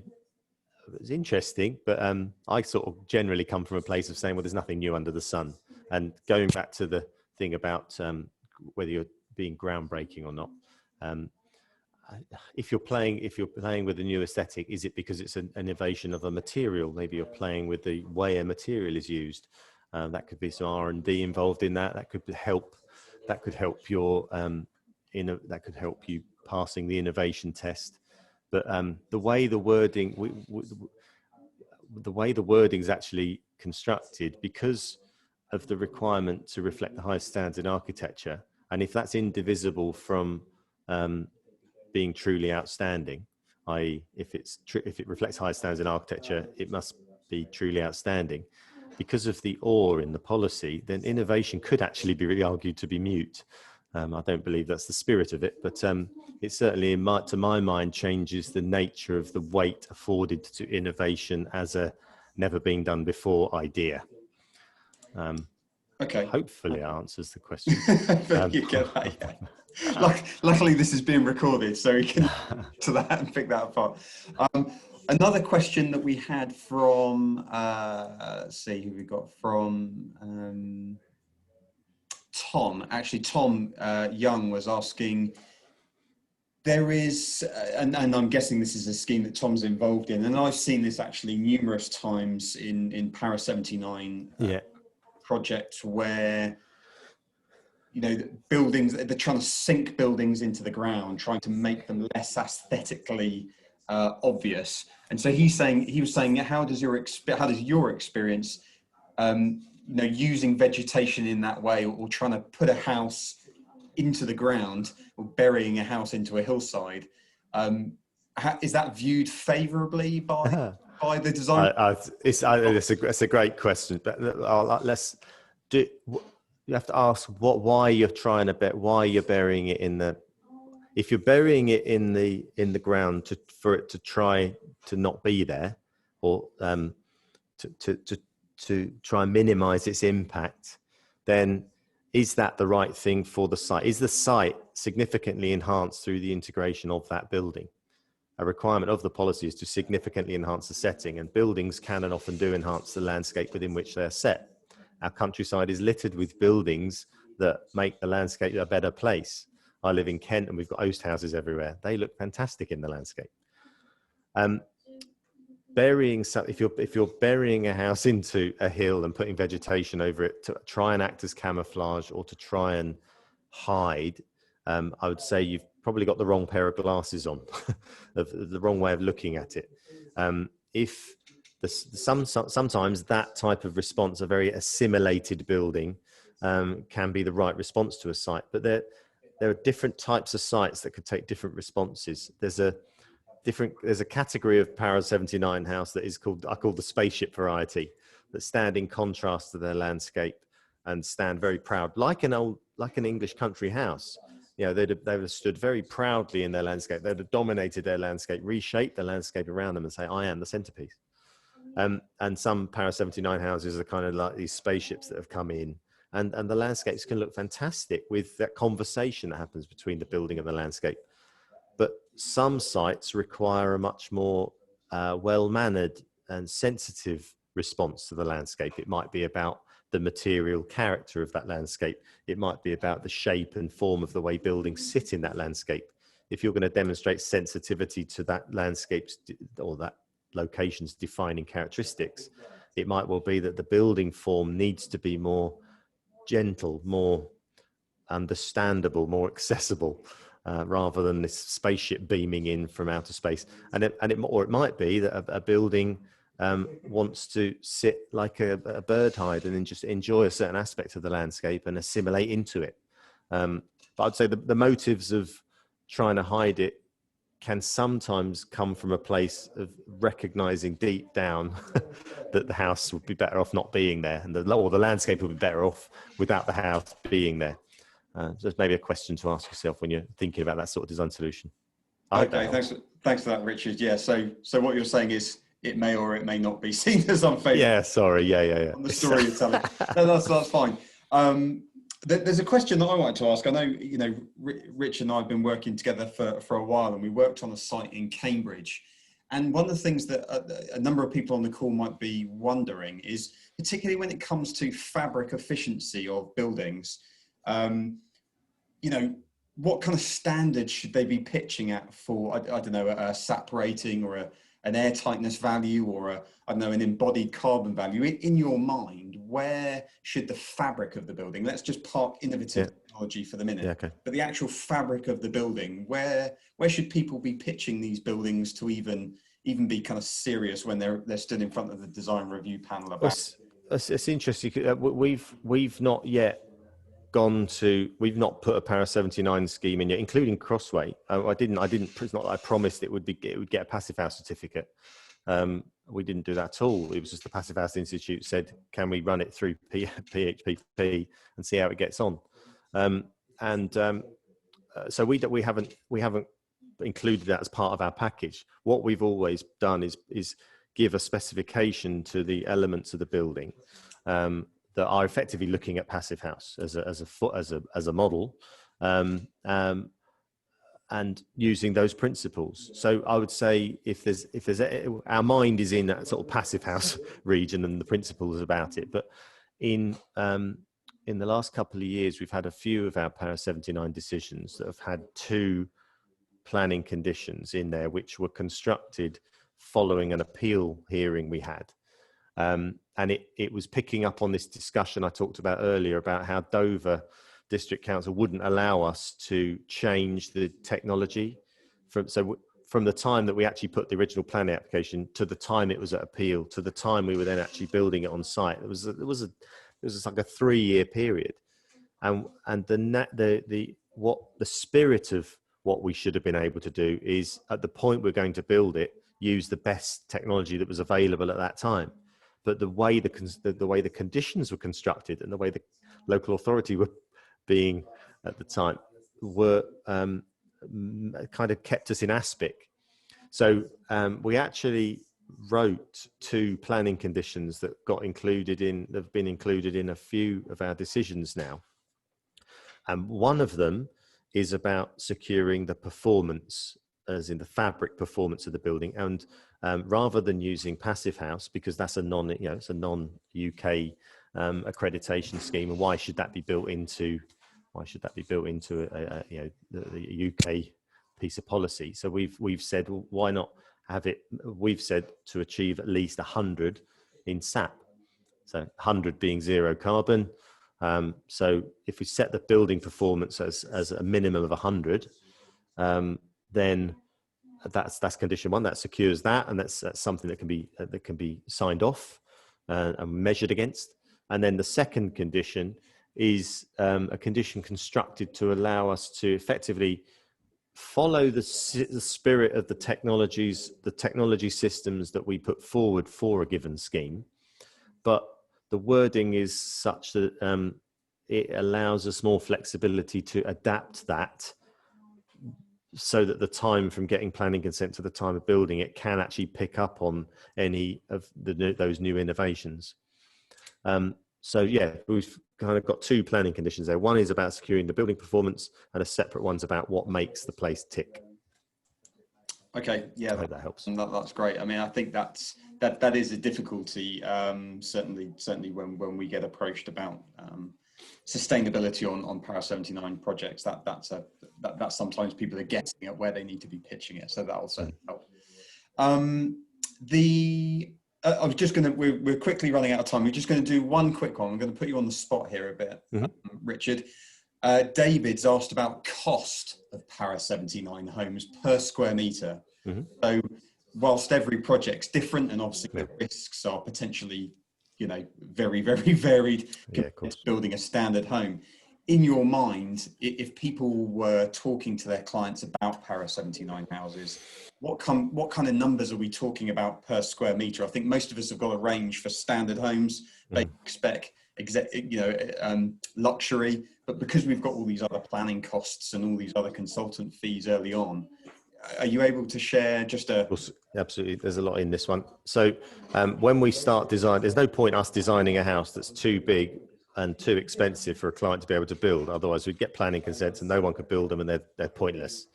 it's interesting, but I sort of generally come from a place of saying, well, there's nothing new under the sun. And going back to the thing about whether you're being groundbreaking or not, if you're playing with a new aesthetic, is it because it's an innovation of a material? Maybe you're playing with the way a material is used. That could be some R&D involved in that. That could help your that could help you passing the innovation test. But the way the wording is actually constructed, because of the requirement to reflect the highest standards in architecture, and if that's indivisible from being truly outstanding, i.e., if it reflects high standards in architecture, it must be truly outstanding. Because of the or in the policy, then innovation could actually be argued to be mute. I don't believe that's the spirit of it, but it certainly, to my mind, changes the nature of the weight afforded to innovation as a never been done before idea. Okay. Hopefully answers the question. You get that, yeah. Luckily this is being recorded, so we can to that and pick that apart. Another question that we had from, let's see who we got from, Tom. Actually, Tom Young was asking, there is, and I'm guessing this is a scheme that Tom's involved in, and I've seen this actually numerous times in Para 79 projects where, buildings, they're trying to sink buildings into the ground, trying to make them less aesthetically obvious. And so he was saying, how does your experience, using vegetation in that way, or trying to put a house into the ground, or burying a house into a hillside, is that viewed favourably by the design? It's a great question, but let's do. You have to ask why you're trying to why you're burying it in the. If you're burying it in the ground for it to try to not be there, or to try and minimise its impact, then is that the right thing for the site? Is the site significantly enhanced through the integration of that building? A requirement of the policy is to significantly enhance the setting, and buildings can and often do enhance the landscape within which they're set. Our countryside is littered with buildings that make the landscape a better place. I live in Kent and we've got oast houses everywhere. They look fantastic in the landscape. If you're burying a house into a hill and putting vegetation over it to try and act as camouflage or to try and hide, I would say you've probably got the wrong pair of glasses on, the wrong way of looking at it. Sometimes that type of response, a very assimilated building, can be the right response to a site, but there are different types of sites that could take different responses. There's a category of Para 79 house that is I call the spaceship variety, that stand in contrast to their landscape and stand very proud, like an English country house. They'd have stood very proudly in their landscape. They'd have dominated their landscape, reshaped the landscape around them and say, I am the centerpiece. And some Para 79 houses are kind of like these spaceships that have come in, and the landscapes can look fantastic with that conversation that happens between the building and the landscape. But some sites require a much more well-mannered and sensitive response to the landscape. It might be about the material character of that landscape. It might be about the shape and form of the way buildings sit in that landscape. If you're going to demonstrate sensitivity to that landscape's or that location's defining characteristics, it might well be that the building form needs to be more gentle, more understandable, more accessible, rather than this spaceship beaming in from outer space. Or it might be that a building wants to sit like a bird hide and then just enjoy a certain aspect of the landscape and assimilate into it. But I'd say the motives of trying to hide it can sometimes come from a place of recognizing deep down that the house would be better off not being there, and the landscape would be better off without the house being there. So it's maybe a question to ask yourself when you're thinking about that sort of design solution. Okay, thanks for that, Richard. Yeah, so what you're saying is it may or it may not be seen as unfaithful. Yeah, sorry. Yeah. On the story you're telling. No, that's fine. There's a question that I wanted to ask. I know, Rich and I have been working together for a while, and we worked on a site in Cambridge. And one of the things that a number of people on the call might be wondering is, particularly when it comes to fabric efficiency of buildings, what kind of standards should they be pitching at for, I don't know, a SAP rating or an air tightness value or an embodied carbon value? In your mind, where should the fabric of the building, let's just park innovative technology for the minute, but the actual fabric of the building, where should people be pitching these buildings to even be kind of serious when they're stood in front of the design review panel about it? It's interesting. We've not yet we've not put a Para 79 scheme in yet, including Crossway. I didn't. It's not that I promised it would get a Passive House certificate. We didn't do that at all. It was just the Passive House Institute said, can we run it through PHPP and see how it gets on? So we haven't included that as part of our package. What we've always done is give a specification to the elements of the building that are effectively looking at Passive House as a model, and using those principles. So I would say if there's our mind is in that sort of Passive House region and the principles about it. But in the last couple of years, we've had a few of our Para 79 decisions that have had two planning conditions in there, which were constructed following an appeal hearing we had. And it was picking up on this discussion I talked about earlier about how Dover District Council wouldn't allow us to change the technology. So from the time that we actually put the original planning application to the time it was at appeal to the time we were then actually building it on site, it was like a 3-year period. And the spirit of what we should have been able to do is, at the point we're going to build it, use the best technology that was available at that time. But the way the conditions were constructed and the way the local authority were being at the time were kind of kept us in aspic. So we actually wrote 2 planning conditions that have been included in a few of our decisions now. And one of them is about securing the performance, as in the fabric performance of the building. And rather than using Passive House, because that's it's a non-UK accreditation scheme, and why should that be built into the UK piece of policy? So we've said, well, why not have it? We've said to achieve at least 100 in SAP. So 100 being 0 carbon. So if we set the building performance as a minimum of 100, then that's condition 1. That secures that, and that's something that can be signed off and measured against. And then the second condition is a condition constructed to allow us to effectively follow the spirit of the technology systems that we put forward for a given scheme, but the wording is such that it allows us more flexibility to adapt that, so that the time from getting planning consent to the time of building it can actually pick up on any of those new innovations. So yeah, we've kind of got 2 planning conditions there. One is about securing the building performance, and a separate one's about what makes the place tick. Okay, yeah, I hope that helps. That's great. I mean, I think that is a difficulty, certainly when we get approached about sustainability on Para 79 projects. That's sometimes people are guessing at where they need to be pitching it, so that also help. I was just going to, we're quickly running out of time. We're just going to do one quick one. I'm going to put you on the spot here a bit, Richard. David's asked about cost of Para 79 homes per square metre. So whilst every project's different, and obviously the risks are potentially, very, very varied compared to building a standard home. In your mind, if people were talking to their clients about Para 79 houses, what kind of numbers are we talking about per square metre? I think most of us have got a range for standard homes, basic spec, luxury, but because we've got all these other planning costs and all these other consultant fees early on, are you able to share just a... Absolutely, there's a lot in this one. So when we start design, there's no point us designing a house that's too big and too expensive for a client to be able to build. Otherwise we'd get planning consents and no one could build them, and they're pointless.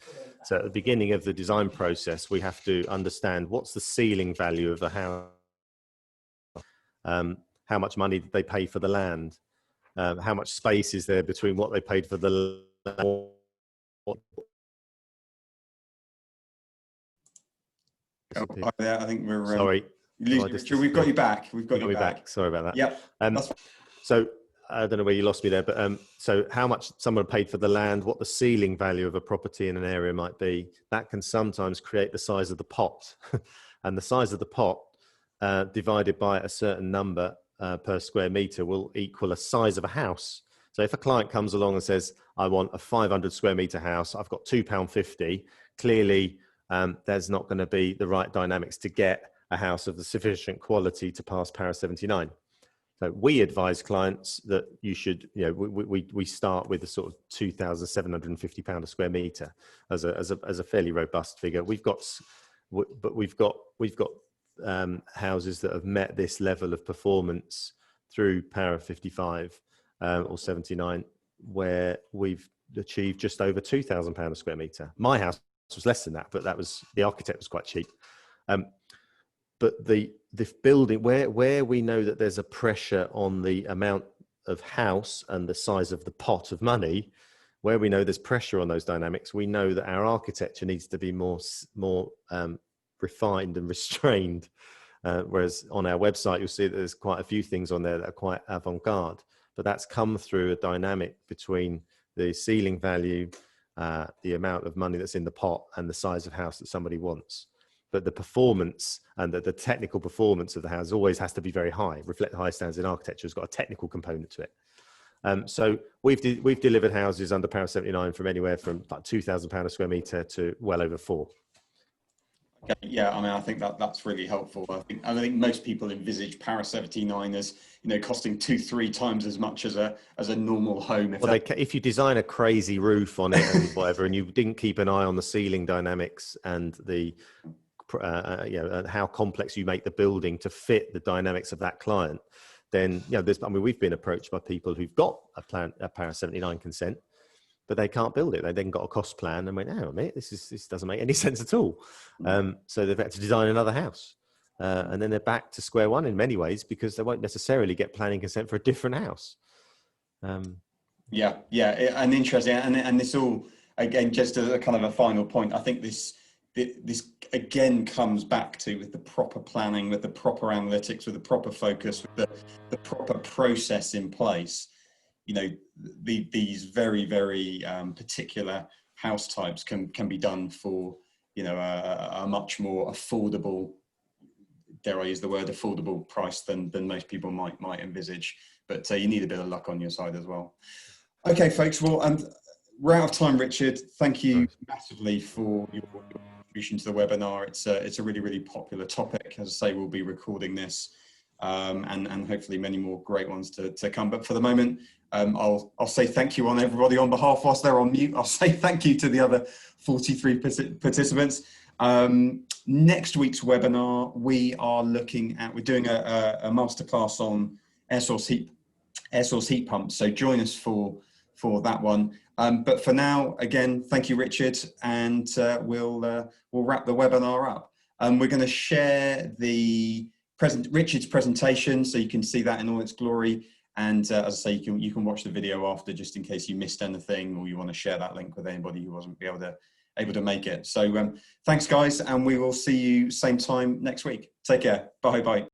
So at the beginning of the design process, we have to understand what's the ceiling value of the house, how much money did they pay for the land, how much space is there between what they paid for the land. I think we're sorry. We've got you back. We've got you back. Sorry about that. Yep. So I don't know where you lost me there, but so how much someone paid for the land, what the ceiling value of a property in an area might be, that can sometimes create the size of the pot. And the size of the pot divided by a certain number per square metre will equal a size of a house. So if a client comes along and says, I want a 500 square metre house, I've got £2.50, clearly there's not going to be the right dynamics to get a house of the sufficient quality to pass Para 79. So we advise clients that you should, we start with a sort of £2,750 a square metre as a fairly robust figure. We've got houses that have met this level of performance through Para 55 or 79, where we've achieved just over £2,000 a square metre. My house was less than that, but the architect was quite cheap. But the building where we know that there's a pressure on the amount of house and the size of the pot of money, where we know there's pressure on those dynamics, we know that our architecture needs to be more refined and restrained. Whereas on our website, you'll see that there's quite a few things on there that are quite avant-garde, but that's come through a dynamic between the ceiling value, the amount of money that's in the pot and the size of house that somebody wants. But the performance and the technical performance of the house always has to be very high, reflect the high standards in architecture. It's got a technical component to it. So we've delivered houses under Power 79 from anywhere from like £2,000 a square metre to well over 4. Okay, yeah, I mean, I think that's really helpful. I think most people envisage Power 79 as, you know, costing 2-3 times as much as a normal home. If you design a crazy roof on it and whatever, and you didn't keep an eye on the ceiling dynamics and the how complex you make the building to fit the dynamics of that client, then we've been approached by people who've got a Power 79 consent, but they can't build it. They then got a cost plan and went, "Oh, mate, this doesn't make any sense at all." So they've had to design another house, and then they're back to square one in many ways because they won't necessarily get planning consent for a different house. And interesting, and this all again just as a kind of a final point. I think this again comes back to, with the proper planning, with the proper analytics, with the proper focus, with the proper process in place. You know, these very, very particular house types can be done for, you know, a much more affordable, dare I use the word affordable, price than most people might envisage. But you need a bit of luck on your side as well. Okay, folks. Well, we're out of time, Richard. Thank you massively for your contribution to the webinar. It's a really, really popular topic. As I say, we'll be recording this and hopefully many more great ones to come. But for the moment, I'll say thank you on everybody on behalf, whilst they're on mute. I'll say thank you to the other 43 participants. Next week's webinar, we're doing a masterclass on air source heat pumps. So join us for that one. But for now, again, thank you, Richard, and we'll wrap the webinar up. We're going to share Richard's presentation, so you can see that in all its glory. And as I say, you can watch the video after, just in case you missed anything or you want to share that link with anybody who wasn't able to make it. So thanks, guys, and we will see you same time next week. Take care. Bye.